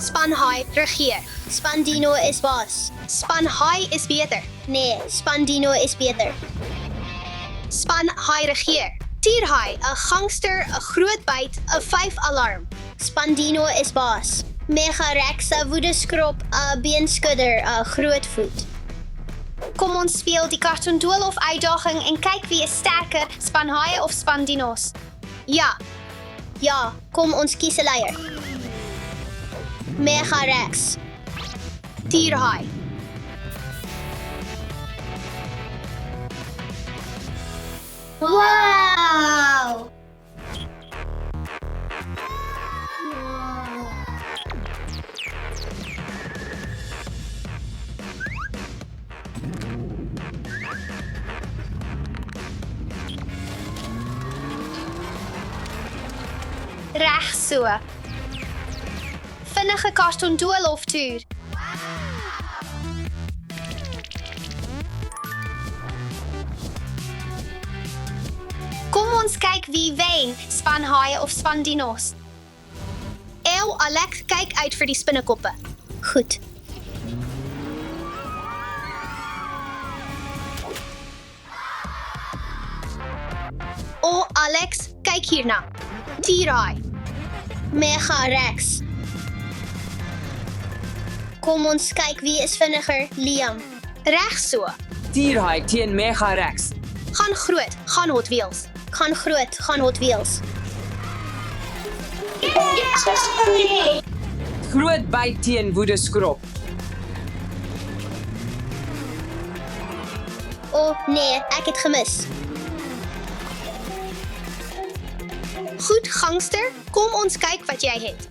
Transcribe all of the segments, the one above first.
Span Haai regeer. Span Dino is baas. Span Haai is beter. Nee, Span Dino is beter. Span Haai regeer. Tierhaai, 'n gangster, 'n groot byt, 'n 5 alarm. Span Dino is baas. Mega Rex, 'n woedeskrop, 'n beenskudder, 'n groot voet. Kom ons speel die Cartoon Doolhof uitdaging en kyk wie is sterker, Span Haai of Span Dinos. Ja, Ja, kom ons kies 'n leier. Mega Rex. Tierhaai. Wow! Reg so. Vinnige Cartoon Doolhof toer. Kom ons kyk wie wen, Span Haai of Span Dinos. Alex, kyk uit vir die spinnekoppe. Goed. Alex, kyk hierna. Tierhaai. Mega Rex. Kom ons kyk wie is vinniger, Liam. Reg so. Tierhaai teen Mega Rex. Gaan groot, gaan Hot Wheels. Gaan groot, gaan Hot Wheels. Groot byt teen woedeskrop. Nee, ek het gemis. Goed, gangster, kom ons kyk wat jy het.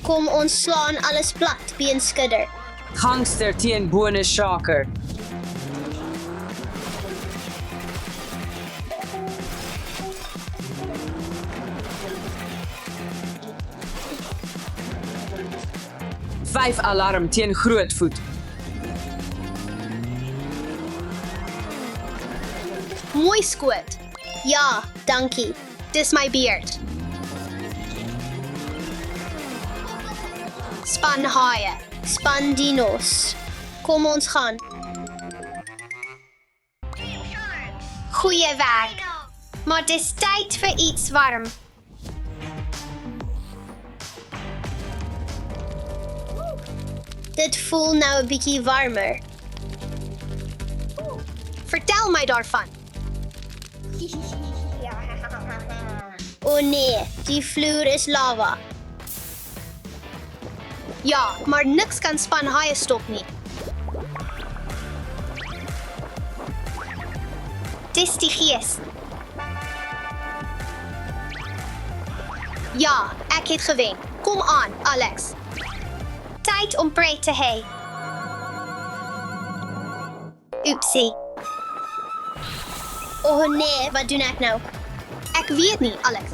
Kom ons slaan alles plat, beenskudder. Gangster teen bonus shaker. Vyf alarm teen grootvoet. Mooi skoot. Ja, dankie. Dis my beard. Span Haai. Span Dinos. Kom ons gaan. Goeie werk. Maar dis tyd vir iets warm. Dit voel nou 'n bietjie warmer. Vertel my daarvan. Nee, die vloer is lava. Ja, maar niks kan Span Haai stop nie. Dis die gees. Ja, ek het gewen. Kom aan, Alex. Tyd om prey te hê. Oepsie. Nee, wat doen ek nou? Ek weet nie, Alex.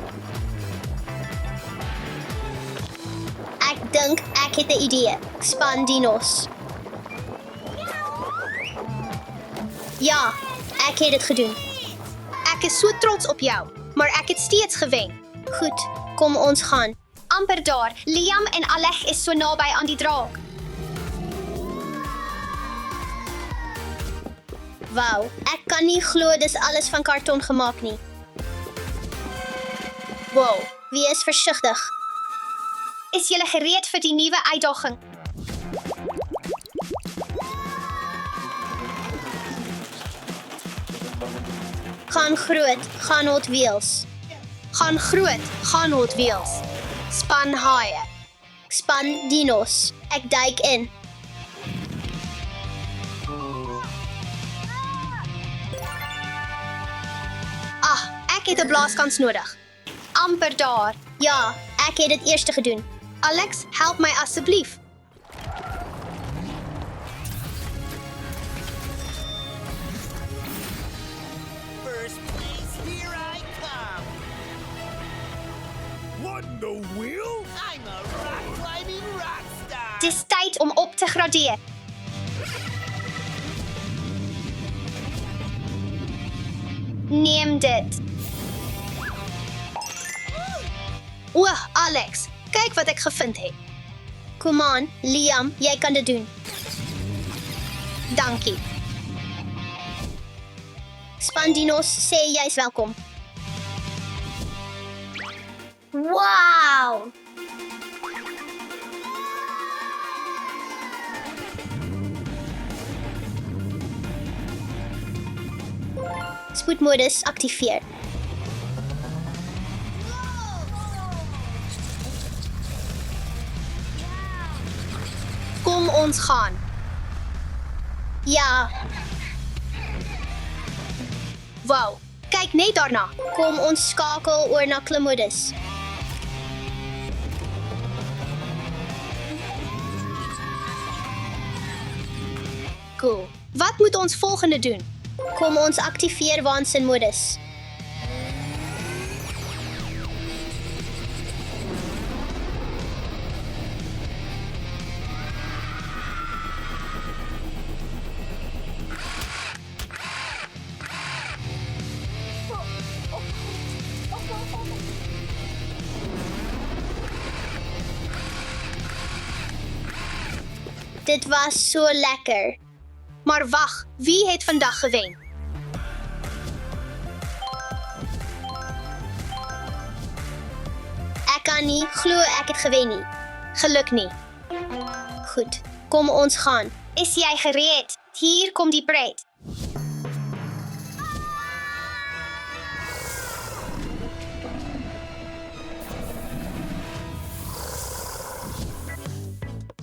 Ek dink ek het 'n idee. Span Dinos. Ja, ek het dit gedoen. Ek is so trots op jou, maar ek het steeds gewen. Goed, kom ons gaan. Amper daar. Liam en Alex is so naby aan die draak. Wow, ek kan nie glo dis alles van karton gemaak nie. Wow, wees versigtig. Is julle gereed vir die nuwe uitdaging? Gaan groot, gaan Hot Wheels. Gaan groot, gaan Hot Wheels. Span Haai. Span Dinos. Ek duik in. Ek het 'n blaaskans nodig. Amper daar. Ja, ek het dit eers gedoen. Alex, help my asseblief. First place, here I come. What in the wheel? I'm a rock climbing rock star. Dis tyd om op te gradeer. Neem dit. Alex, kyk wat ek gevind het. Kom aan, Liam, jy kan dit doen. Dankie. Span Dinos sê jy's welkom. Wow! Spoedmodus aktiveer. Kom ons gaan. Ja, Wow, kyk net daarna. kom ons skakel oor na klimmodus. Cool. Wat moet ons volgende doen? Kom ons aktiveer waansinmodus. Dit was so lekker. Maar wag, wie het vandag gewen? Ek kan nie glo ek het gewen nie. Geluk nie. Goed, kom ons gaan. Is jy gereed? Hier kom die pret.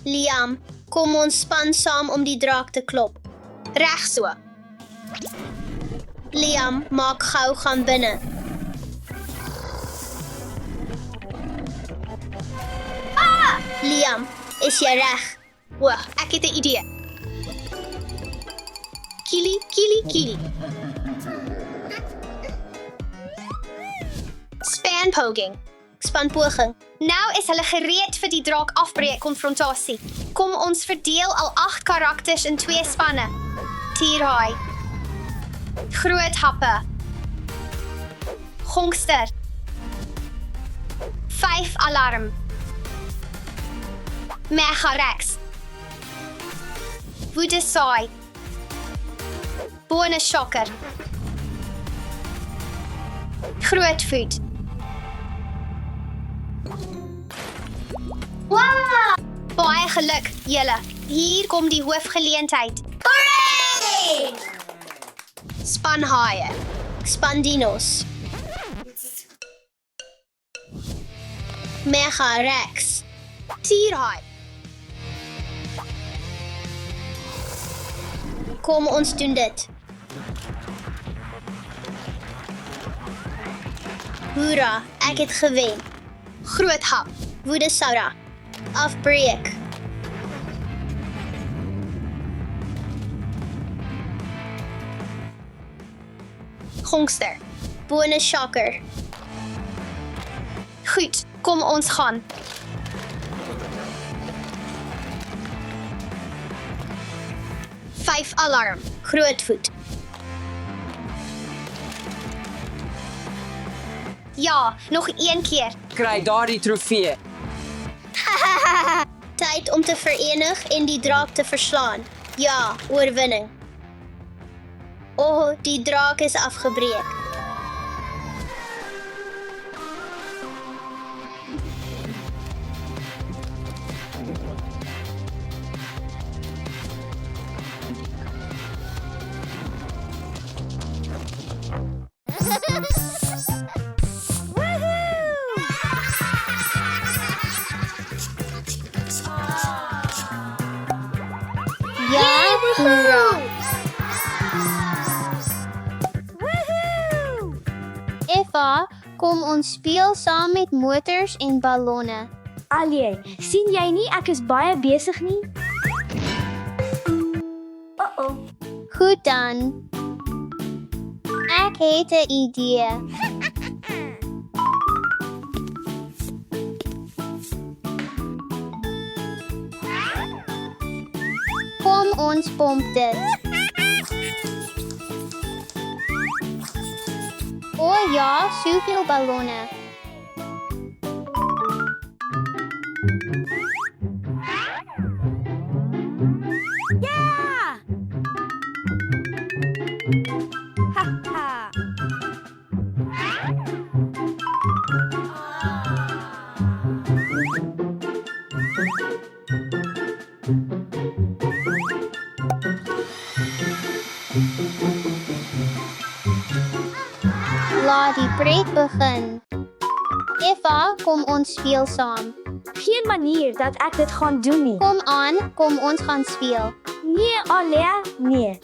Liam, kom ons span saam om die draak te klop. Reg so. Liam, maak gou gaan binne. Liam, is jy reg? O, ek het 'n idee. Kili, kili, kili. Spanpoging. Span poging. Nou is hulle gereed vir die draak afbreek konfrontasie. Kom ons verdeel al 8 karakters in 2 spanne. Tierhaai. Groot happe. Gongster. 5 alarm. Megarex. Woedesaai. Bonus shocker. Grootvoet. Wow! Baie geluk, julle. Hier kom die hoofgeleentheid. Hooray! Spanhaie. Span Dinos. Megarex. Tierhaai. Kom ons doen dit. Hoera, ek het gewen. Groot hap. Woedesaura. Afbreek. Gongster. Bonus shocker. Goed, kom ons gaan. Vijf alarm. Grootvoet. Ja, nog 1 keer. Kry daardie trofee. Tyd om te verenig en die draak te verslaan. Ja, oorwinning. Oh, die draak is afgebreek. Ja, hoera! Eva, kom ons speel saam met motors en ballonne. Allee, sien jy nie ek is baie besig nie? Goed dan. Ek het 'n idee. Kom ons pomp dit. O ja, soveel ballonne. die breek begin. Eva, kom ons speel saam. Geen manier dat ek dit gaan doen nie. Kom aan, kom ons gaan speel. Nee, Alea, nee.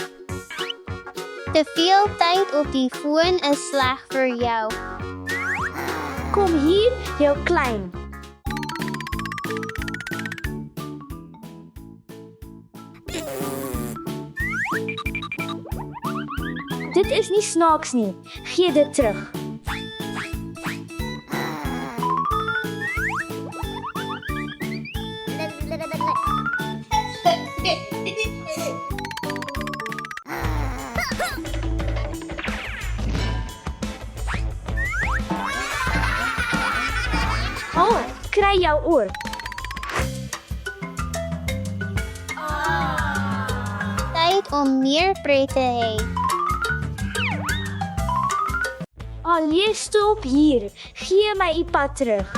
Te veel tyd op die foon is sleg vir jou. Kom hier, jou klein. Dit is nie snaaks nie. Gee dit terug. Oh, kry jou oor. Tyd om meer pret te hê. Allee, stop hier. Gee my die pad terug.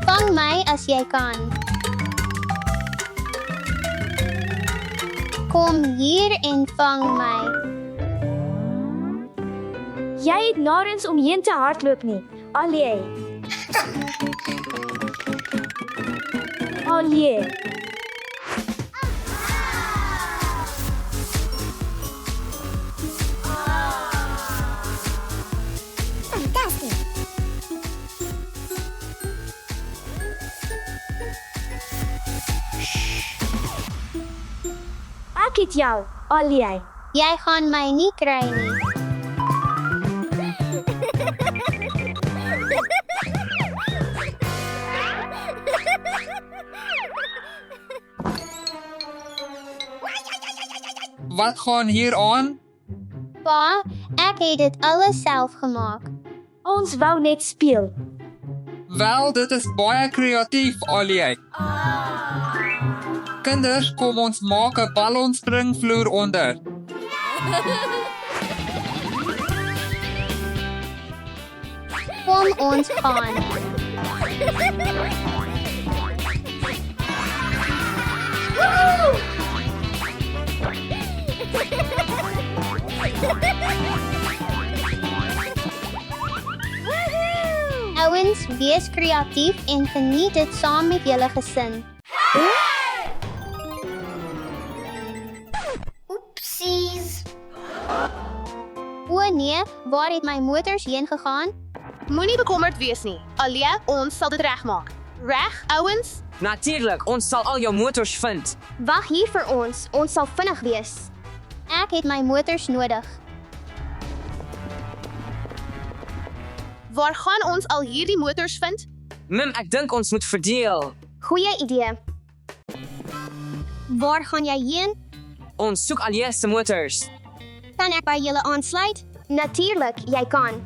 Vang my as jy kan. Kom hier en vang my. Jy het narens omheen te hardloop nie. Allee. Allee. Ek het jou, Allee. Jy gaan my nie kry nie. Wat gaan hier aan? Pa, ek het dit alles self gemaak. Ons wou net speel. Wel, dit is baie kreatief, Allie. Kinders, kom ons maak 'n ballonspringvloer onder. Kom ons gaan. Ouens, wees kreatief en geniet dit saam met julle gesin. Oepsies. O nee, waar het my motors heen gegaan? Moenie bekommerd wees nie. Allee, ons sal dit regmaak. Reg, ouens? Natuurlik, ons sal al jou motors vind. Wag hier vir ons. Ons sal vinnig wees. Ek het my motors nodig. Waar gaan ons al hierdie motors vind? Mim, ek dink ons moet verdeel. Goeie idee. Waar gaan jy heen? Ons soek Allee se motors. Kan ek by julle aansluit? Natuurlik, jy kan.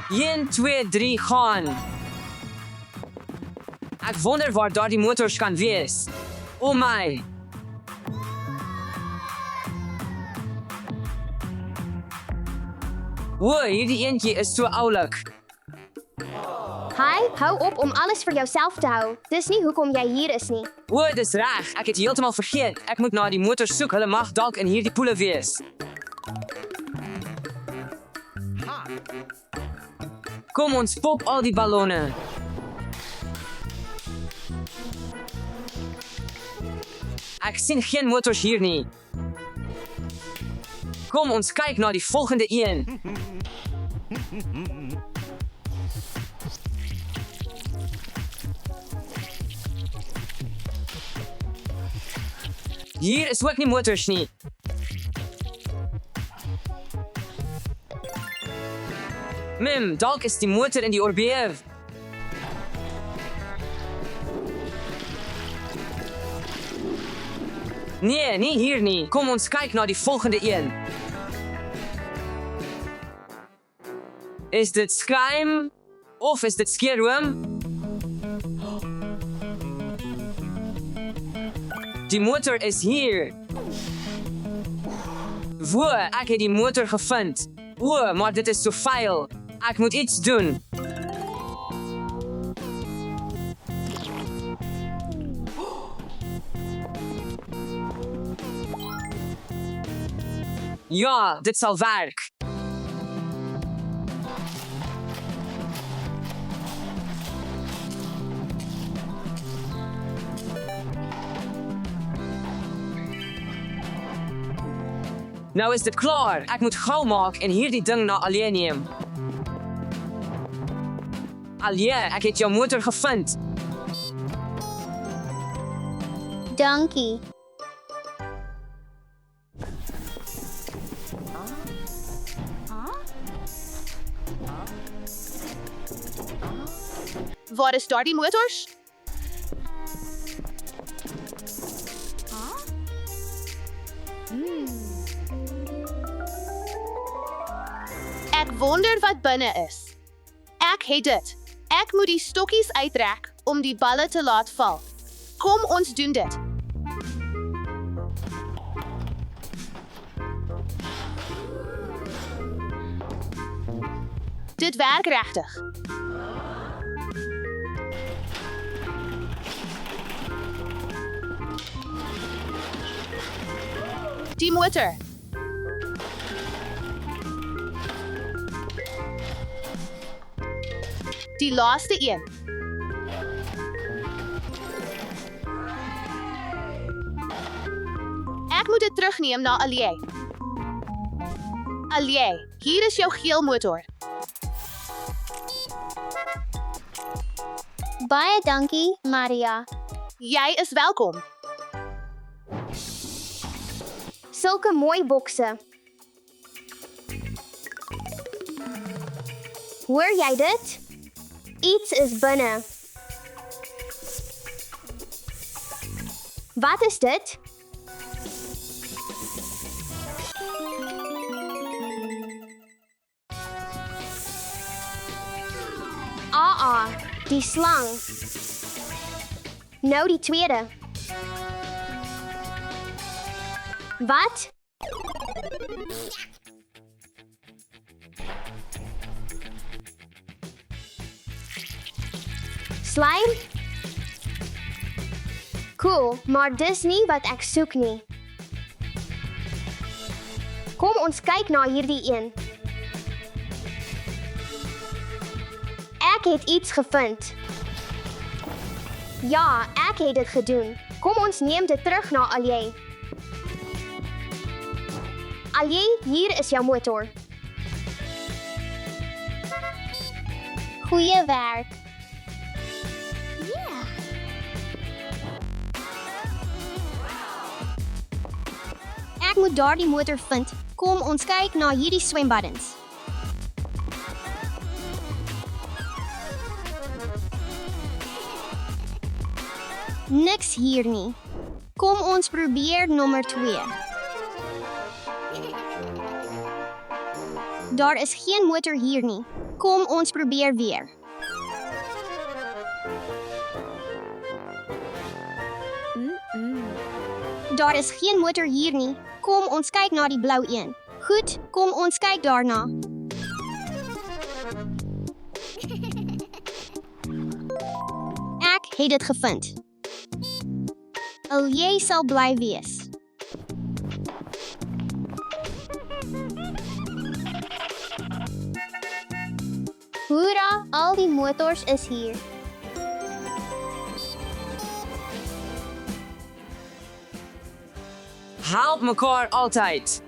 1, 2, 3 gaan. Ek wonder waar daardie motors kan wees. O my. O, hierdie eentjie is so oulik. Hi, hou op om alles vir jouself te hou. Dis nie hoekom jy hier is nie. O, dis reg. Ek het heeltemal vergeet. Ek moet na die motors soek. Hulle mag dalk in hierdie poele wees. Kom ons pop al die ballonne. Ek sien geen motors hier nie. Kom ons kyk na die volgende een. Hier is ook nie motors nie. Mim, dalk is die motor in die oorbeef. Nee, nie hier nie. Kom ons kyk na die volgende een. Is dit skuim? Of is dit skeerroom? Die motor is hier. Wo, ek het die motor gevind. O, maar dit is so vuil. Ek moet iets doen. Ja, dit zal werk. Nou is dit klaar. Ek moet gauw maak en hierdie ding na Alje neem. Alje, ek het jou motor gevind. Dankie. Waar is daar die motors? Ek wonder wat binne is. Ek het dit. Ek moet die stokkies uittrek om die balle te laat val. Kom ons doen dit. Dit werk regtig. Die motor. Die laaste een. Ek moet dit terugneem na Alje. Alje, hier is jou geel motor. Baie dankie, Maria. Jy is welkom. Sulke mooi bokse. Hoor jy dit? Iets is binne. Wat is dit? Die slang. Nou die tweede. Wat? Slime? Cool, maar dis nie wat ek soek nie. Kom ons kyk na hierdie een. Ek het iets gevind. Ja, ek het dit gedoen. Kom ons neem dit terug na Alje. Alje, hier is jou motor. Goeie werk. Ek moet daardie motor vind. Kom ons kyk na hierdie swembaddens. Niks hier nie. Kom ons probeer nommer 2. Daar is geen motor hier nie. Kom ons probeer weer. Daar is geen motor hier nie. Kom ons kyk na die blou een. Goed, kom ons kyk daarna. Ek het dit gevind. Alje sal bly wees. Hoera, al die motors is hier. Help mekaar altyd.